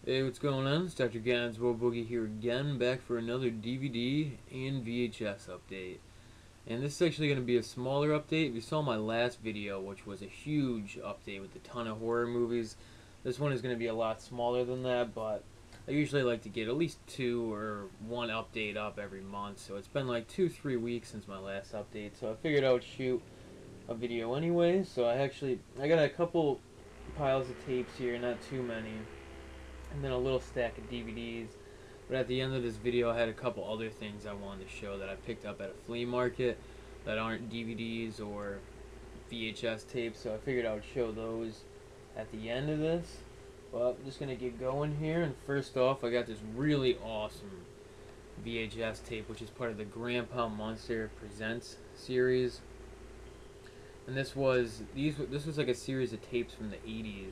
Hey, what's going on? It's Dr. Ganswell Boogie here again, back for another DVD and VHS update. And this is actually going to be a smaller update. If you saw my last video, which was a huge update with a ton of horror movies, this one is going to be a lot smaller than that, but I usually like to get at least two or one update up every month. So it's been like 2-3 weeks since my last update, so I figured I would shoot a video anyway. So I got a couple piles of tapes here, not too many, and then a little stack of DVDs. But at the end of this video, I had a couple other things I wanted to show that I picked up at a flea market that aren't DVDs or VHS tapes, so I figured I would show those at the end of this. But I'm just going to get going here, and first off, I got this really awesome VHS tape, which is part of the Grandpa Munster Presents series. And this was like a series of tapes from the 80s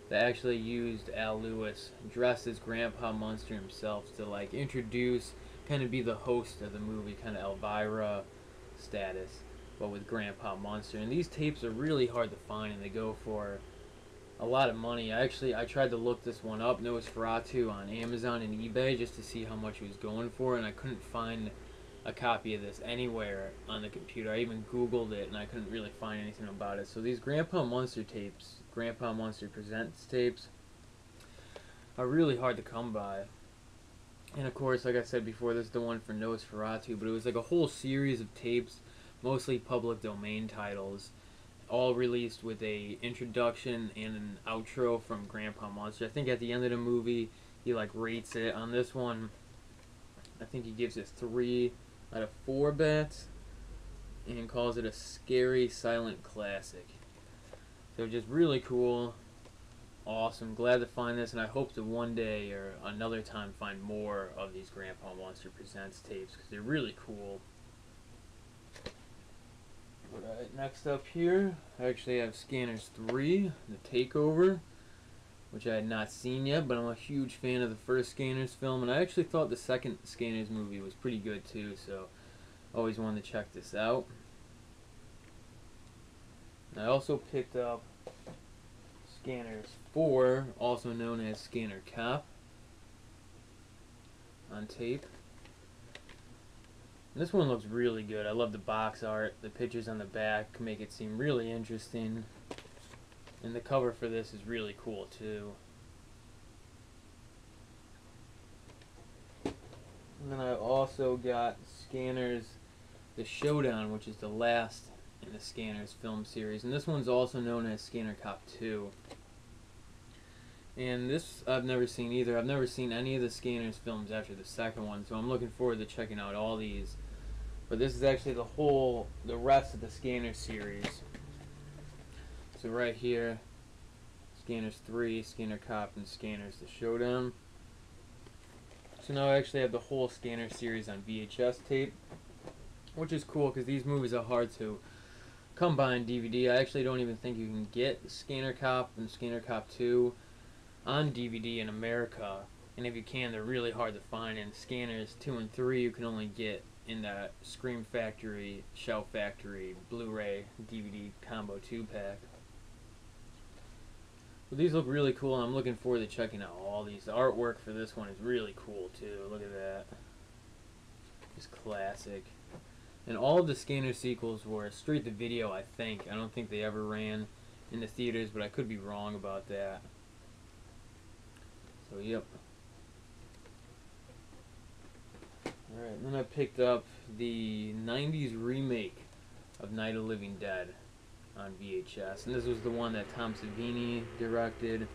that actually used Al Lewis dressed as Grandpa Munster himself to like introduce, kind of be the host of the movie, kind of Elvira status, but with Grandpa Munster. And these tapes are really hard to find, and they go for a lot of money. I tried to look this one up, Nosferatu, on Amazon and eBay just to see how much it was going for, and I couldn't find a copy of this anywhere on the computer. I even Googled it and I couldn't really find anything about it. So these Grandpa Munster tapes, Grandpa Munster Presents tapes, are really hard to come by. And of course, like I said before, this is the one for Nosferatu, but it was like a whole series of tapes, mostly public domain titles, all released with a introduction and an outro from Grandpa Munster. I think at the end of the movie, he like rates it. On this one, I think he gives it 3 out of 4 bats and calls it a scary silent classic. So just really cool, awesome, glad to find this, and I hope to one day or another time find more of these Grandpa Munster Presents tapes because they're really cool. Alright, next up here, I actually have Scanners 3, The Takeover, which I had not seen yet, but I'm a huge fan of the first Scanners film, and I actually thought the second Scanners movie was pretty good too, so I always wanted to check this out. And I also picked up Scanners 4, also known as Scanner Cop, on tape. And this one looks really good. I love the box art. The pictures on the back make it seem really interesting. And the cover for this is really cool too. And then I also got Scanners The Showdown, which is the last in the Scanners film series. And this one's also known as Scanner Cop 2. And this I've never seen either. I've never seen any of the Scanners films after the second one, so I'm looking forward to checking out all these. But this is actually the rest of the Scanners series. So right here, Scanners 3, Scanner Cop, and Scanners The Showdown. So now I actually have the whole Scanner series on VHS tape, which is cool because these movies are hard to come by on DVD. I actually don't even think you can get Scanner Cop and Scanner Cop 2 on DVD in America, and if you can, they're really hard to find. And Scanners 2 and 3 you can only get in that Scream Factory, Shout Factory, Blu-ray DVD combo 2-pack. But these look really cool, and I'm looking forward to checking out all these. The artwork for this one is really cool too. Look at that. Just classic. And all of the Scanner sequels were straight to video, I think. I don't think they ever ran in the theaters, but I could be wrong about that. So, yep. Alright, then I picked up the 90s remake of Night of the Living Dead on VHS. And this was the one that Tom Savini directed.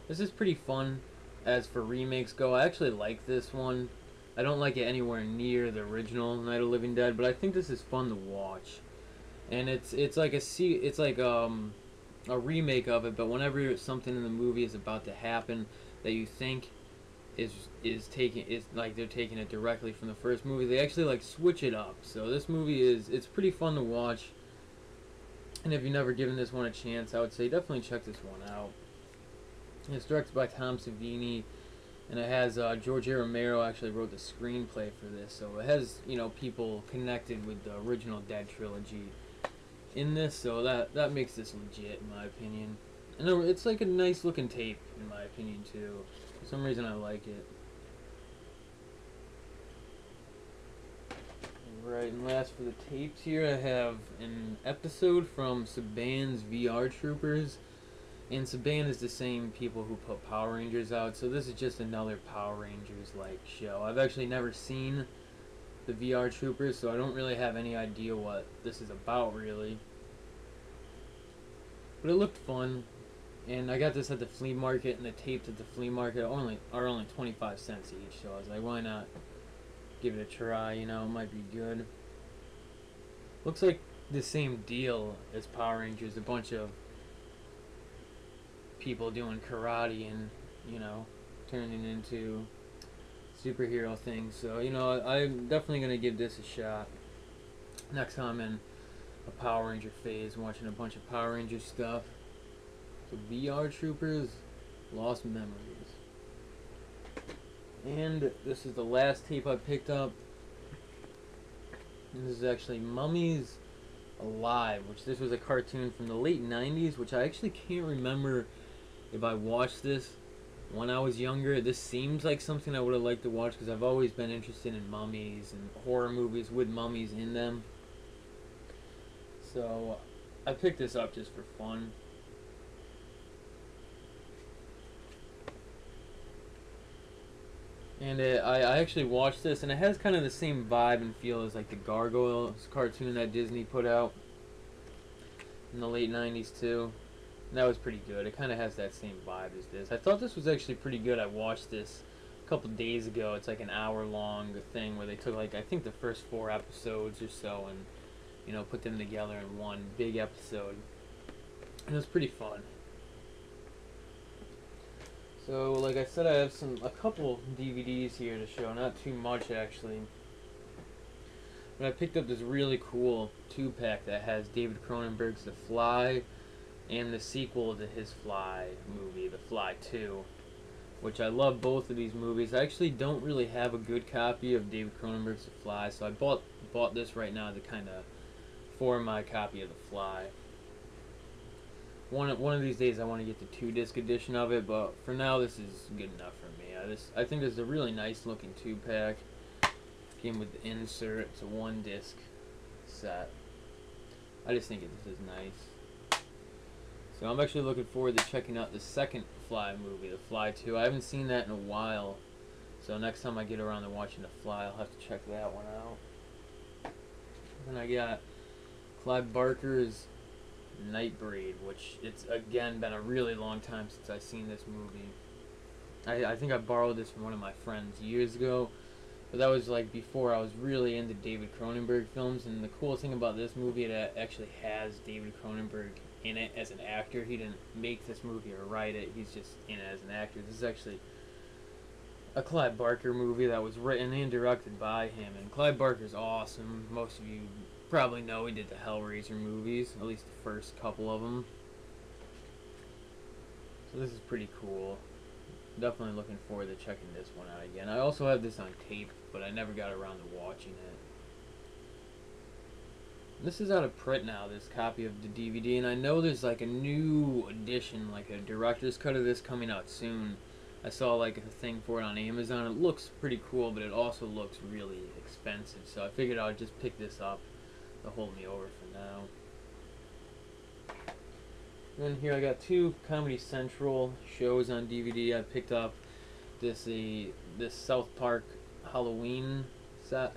This is pretty fun as for remakes go. I actually like this one. I don't like it anywhere near the original Night of the Living Dead, but I think this is fun to watch. And it's like a remake of it, but whenever something in the movie is about to happen that you think is like they're taking it directly from the first movie, they actually like switch it up. So this movie it's pretty fun to watch. And if you've never given this one a chance, I would say definitely check this one out. And it's directed by Tom Savini, and it has George A. Romero actually wrote the screenplay for this, so it has, you know, people connected with the original Dead trilogy in this, so that makes this legit in my opinion. And it's like a nice looking tape, in my opinion, too. For some reason, I like it. Right, and last for the tapes here, I have an episode from Saban's VR Troopers. And Saban is the same people who put Power Rangers out, so this is just another Power Rangers-like show. I've actually never seen the VR Troopers, so I don't really have any idea what this is about, really. But it looked fun, and I got this at the flea market, and the tapes at the flea market are only 25 cents each, so I was like, why not give it a try, you know, it might be good. Looks like the same deal as Power Rangers, a bunch of people doing karate and, you know, turning into superhero things. So, you know, I'm definitely going to give this a shot next time I'm in a Power Ranger phase, watching a bunch of Power Ranger stuff. So VR Troopers, Lost Memories. And this is the last tape I picked up. And this is actually Mummies Alive, which this was a cartoon from the late 90s, which I actually can't remember if I watched this when I was younger. This seems like something I would have liked to watch because I've always been interested in mummies and horror movies with mummies in them. So I picked this up just for fun. And I actually watched this, and it has kind of the same vibe and feel as like the Gargoyles cartoon that Disney put out in the late 90s too. And that was pretty good. It kind of has that same vibe as this. I thought this was actually pretty good. I watched this a couple days ago. It's like an hour-long thing where they took, like, I think the first 4 episodes or so and, you know, put them together in one big episode. And it was pretty fun. So, like I said, I have a couple DVDs here to show. Not too much, actually. But I picked up this really cool 2-pack that has David Cronenberg's The Fly and the sequel to his Fly movie, The Fly 2, which I love both of these movies. I actually don't really have a good copy of David Cronenberg's The Fly, so I bought this right now to kind of form my copy of The Fly. One of these days I want to get the 2-disc edition of it, but for now this is good enough for me. I think this is a really nice looking 2-pack. Came with the insert. It's a 1-disc set. I just think this is nice. So I'm actually looking forward to checking out the second Fly movie, The Fly 2. I haven't seen that in a while, so next time I get around to watching The Fly, I'll have to check that one out. Then I got Clive Barker's Nightbreed, which it's again been a really long time since I've seen this movie. I think I borrowed this from one of my friends years ago, but that was like before I was really into David Cronenberg films. And the cool thing about this movie, it actually has David Cronenberg in it as an actor. He didn't make this movie or write it, he's just in it as an actor. This is actually a Clive Barker movie that was written and directed by him, and Clive Barker's awesome. Most of you probably know he did the Hellraiser movies, at least the first couple of them. So this is pretty cool. Definitely looking forward to checking this one out again. I also have this on tape, but I never got around to watching it. This is out of print now, this copy of the DVD, and I know there's like a new edition, like a director's cut of this coming out soon. I saw like a thing for it on Amazon. It looks pretty cool, but it also looks really expensive, so I figured I would just pick this up to hold me over for now. Then here I got 2 Comedy Central shows on DVD. I picked up this South Park Halloween set,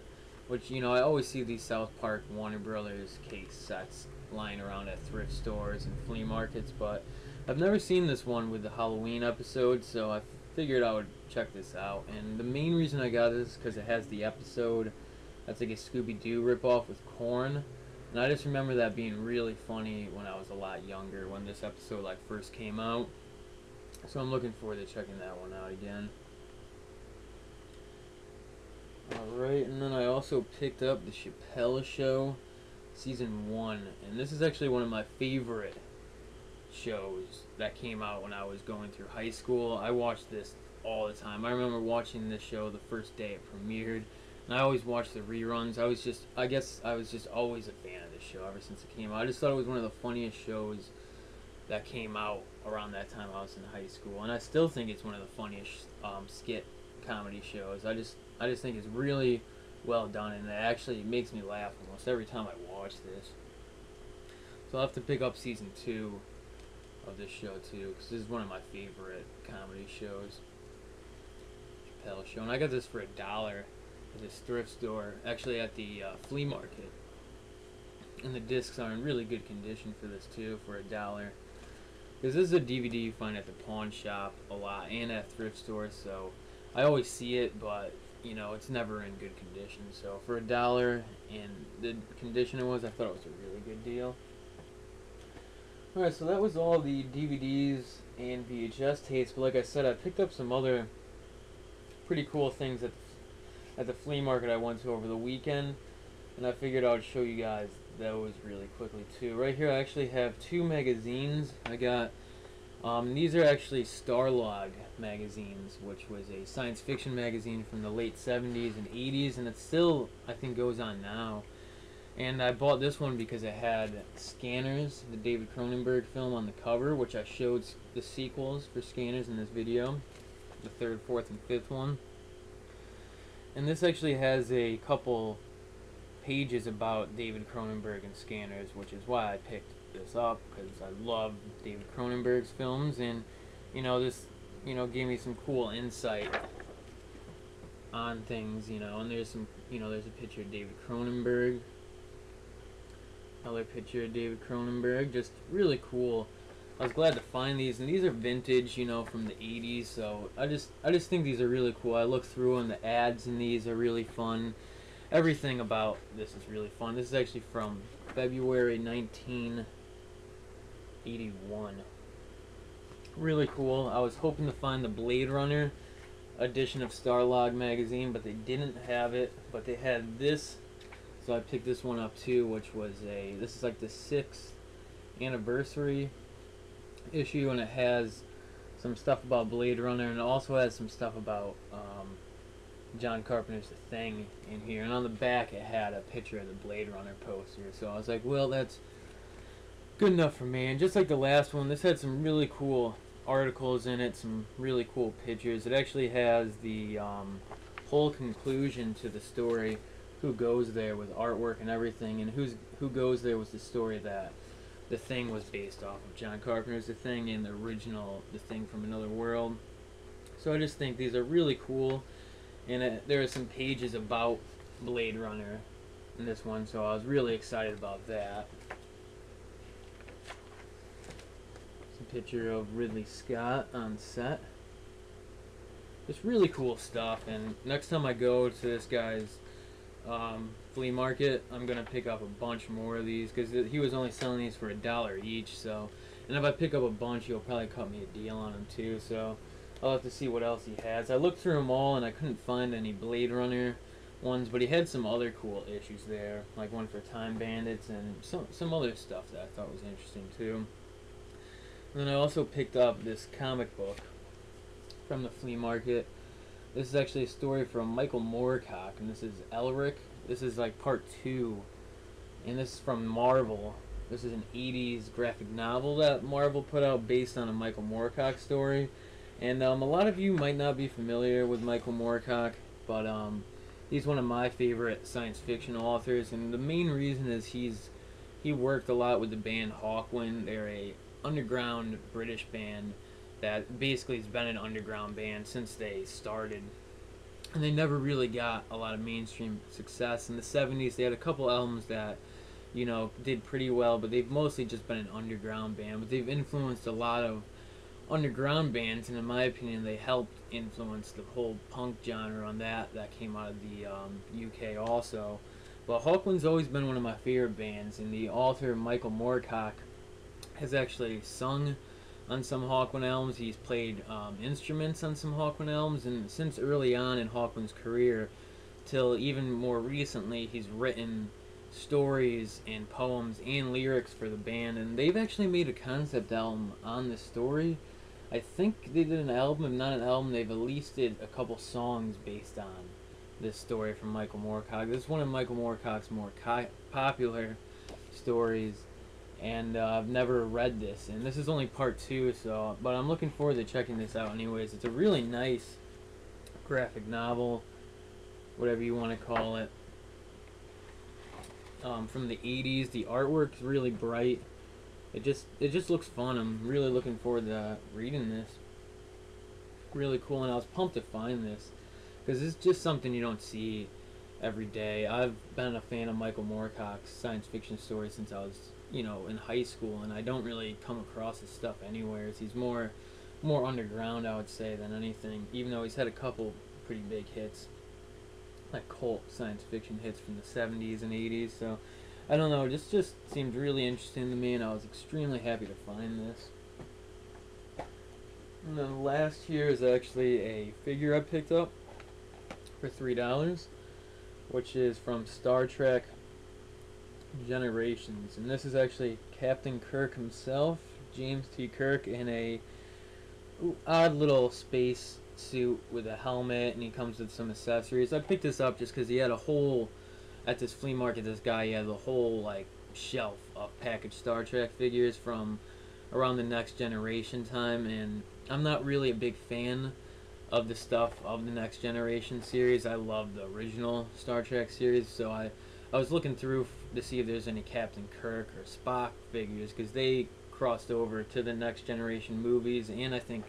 which, you know, I always see these South Park Warner Brothers case sets lying around at thrift stores and flea markets, but I've never seen this one with the Halloween episode, so I figured I would check this out. And the main reason I got this is because it has the episode that's like a Scooby-Doo ripoff with Korn. And I just remember that being really funny when I was a lot younger, when this episode like first came out. So I'm looking forward to checking that one out again. Alright, and then I also picked up The Chappelle Show Season 1. And this is actually one of my favorite shows that came out when I was going through high school. I watched this all the time. I remember watching this show the first day it premiered. And I always watched the reruns. I guess I was just always a fan of this show ever since it came out. I just thought it was one of the funniest shows that came out around that time I was in high school, and I still think it's one of the funniest skit comedy shows. I just think it's really well done, and it actually makes me laugh almost every time I watch this. So I'll have to pick up season 2 of this show too, because this is one of my favorite comedy shows. Chappelle Show, and I got this for $1 at this thrift store, actually at the flea market. And the discs are in really good condition for this too, for $1. Because this is a DVD you find at the pawn shop a lot and at thrift stores, so I always see it, but you know, it's never in good condition. So for $1 and the condition it was, I thought it was a really good deal. Alright, so that was all the DVDs and VHS tapes, but like I said, I picked up some other pretty cool things at the flea market I went to over the weekend, and I figured I would show you guys those really quickly too. Right here I actually have 2 magazines. I got these are actually Starlog magazines, which was a science fiction magazine from the late 70s and 80s, and it still, I think, goes on now. And I bought this one because it had Scanners, the David Cronenberg film, on the cover, which I showed the sequels for Scanners in this video, the 3rd, 4th, and 5th one. And this actually has a couple pages about David Cronenberg and Scanners, which is why I picked this up, because I love David Cronenberg's films, and you know, this, you know, gave me some cool insight on things, you know. And there's some, you know, there's a picture of David Cronenberg, another picture of David Cronenberg, just really cool. I was glad to find these, and these are vintage, you know, from the 80s, so I just think these are really cool. I looked through and the ads in these are really fun. Everything about this is really fun. This is actually from February 1981. Really cool. I was hoping to find the Blade Runner edition of Starlog magazine, but they didn't have it. But they had this, so I picked this one up too, which was this is like the 6th anniversary issue, and it has some stuff about Blade Runner, and it also has some stuff about John Carpenter's The Thing in here. And on the back it had a picture of the Blade Runner poster, so I was like, well, that's good enough for me. And just like the last one, this had some really cool articles in it, some really cool pictures. It actually has the whole conclusion to the story, who goes there, with artwork and everything, and who goes there was the story that The Thing was based off of. John Carpenter's The Thing and the original The Thing from Another World. So I just think these are really cool, and there are some pages about Blade Runner in this one, so I was really excited about that. It's a picture of Ridley Scott on set. Just really cool stuff, and next time I go to this guy's flea market, I'm gonna pick up a bunch more of these, because he was only selling these for $1 each. So, and if I pick up a bunch, he'll probably cut me a deal on them too. So I'll have to see what else he has. I looked through them all and I couldn't find any Blade Runner ones, but he had some other cool issues there, like one for Time Bandits and some other stuff that I thought was interesting too. And then I also picked up this comic book from the flea market. This is actually a story from Michael Moorcock, and this is Elric. This is like part 2, and this is from Marvel. This is an 80s graphic novel that Marvel put out based on a Michael Moorcock story. And a lot of you might not be familiar with Michael Moorcock, but he's one of my favorite science fiction authors, and the main reason is he worked a lot with the band Hawkwind. They're a underground British band that basically has been an underground band since they started, and they never really got a lot of mainstream success. In the 70s they had a couple albums that, you know, did pretty well, but they've mostly just been an underground band. But they've influenced a lot of underground bands, and in my opinion they helped influence the whole punk genre on that came out of the UK also. But Hawkwind's always been one of my favorite bands, and the author Michael Moorcock has actually sung on some Hawkwind albums. He's played instruments on some Hawkwind albums, and since early on in Hawkwind's career till even more recently, he's written stories and poems and lyrics for the band, and they've actually made a concept album on this story. I think they did an album, if not an album, they've at least did a couple songs based on this story from Michael Moorcock. This is one of Michael Moorcock's more popular stories, and I've never read this, and this is only part 2, so but I'm looking forward to checking this out anyways. It's a really nice graphic novel, whatever you want to call it, from the 80s. The artwork's really bright. It just looks fun. I'm really looking forward to reading this. Really cool, and I was pumped to find this because it's just something you don't see every day. I've been a fan of Michael Moorcock's science fiction stories since I was, in high school, and I don't really come across his stuff anywhere. He's more underground, I would say, than anything, even though he's had a couple pretty big hits, like cult science fiction hits from the 70s and 80s. So I don't know, it just seemed really interesting to me, and I was extremely happy to find this. And then last here is actually a figure I picked up for $3, which is from Star Trek Generations, and this is actually Captain Kirk himself, James T. Kirk, in a odd little space suit with a helmet, and he comes with some accessories. I picked this up just because he had a whole, at this flea market, this guy, he had a whole like shelf of packaged Star Trek figures from around the Next Generation time, and I'm not really a big fan of the stuff of the Next Generation series. I love the original Star Trek series, so I was looking through to see if there's any Captain Kirk or Spock figures, because they crossed over to the Next Generation movies, and I think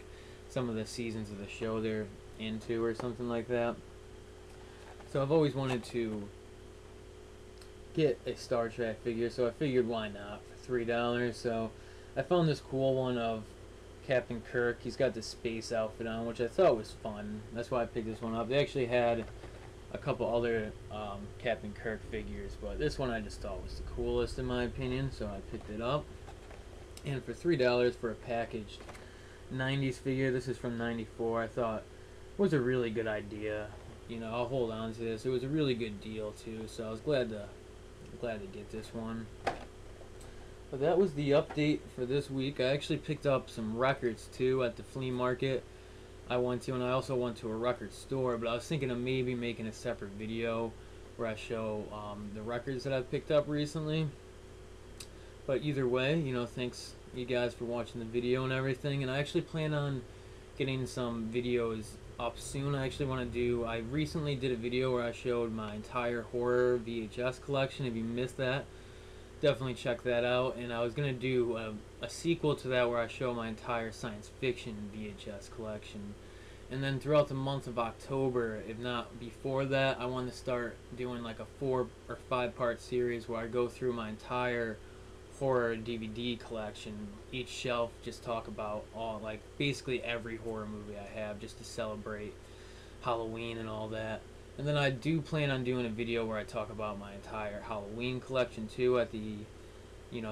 some of the seasons of the show they're into or something like that. So I've always wanted to get a Star Trek figure, so I figured why not for $3. So I found this cool one of Captain Kirk. He's got this space outfit on, which I thought was fun. That's why I picked this one up. They actually had a couple other Captain Kirk figures, but this one I just thought was the coolest in my opinion, so I picked it up. And for $3 for a packaged 90s figure, this is from 94, I thought was a really good idea. I'll hold on to this. It was a really good deal too, so I was glad to get this one. But that was the update for this week. I actually picked up some records too at the flea market I went to, and I also went to a record store, but I was thinking of maybe making a separate video where I show the records that I've picked up recently. But either way, thanks you guys for watching the video and everything, and I actually plan on getting some videos up soon. I recently did a video where I showed my entire horror VHS collection. If you missed that, definitely check that out. And I was going to do a sequel to that where I show my entire science fiction VHS collection. And then throughout the month of October, if not before that, I want to start doing like a 4 or 5 part series where I go through my entire horror DVD collection. Each shelf, just talk about basically every horror movie I have, just to celebrate Halloween and all that. And then I do plan on doing a video where I talk about my entire Halloween collection too at the,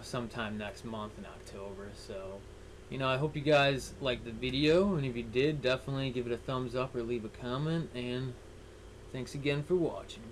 sometime next month in October. So, I hope you guys liked the video, and if you did, definitely give it a thumbs up or leave a comment, and thanks again for watching.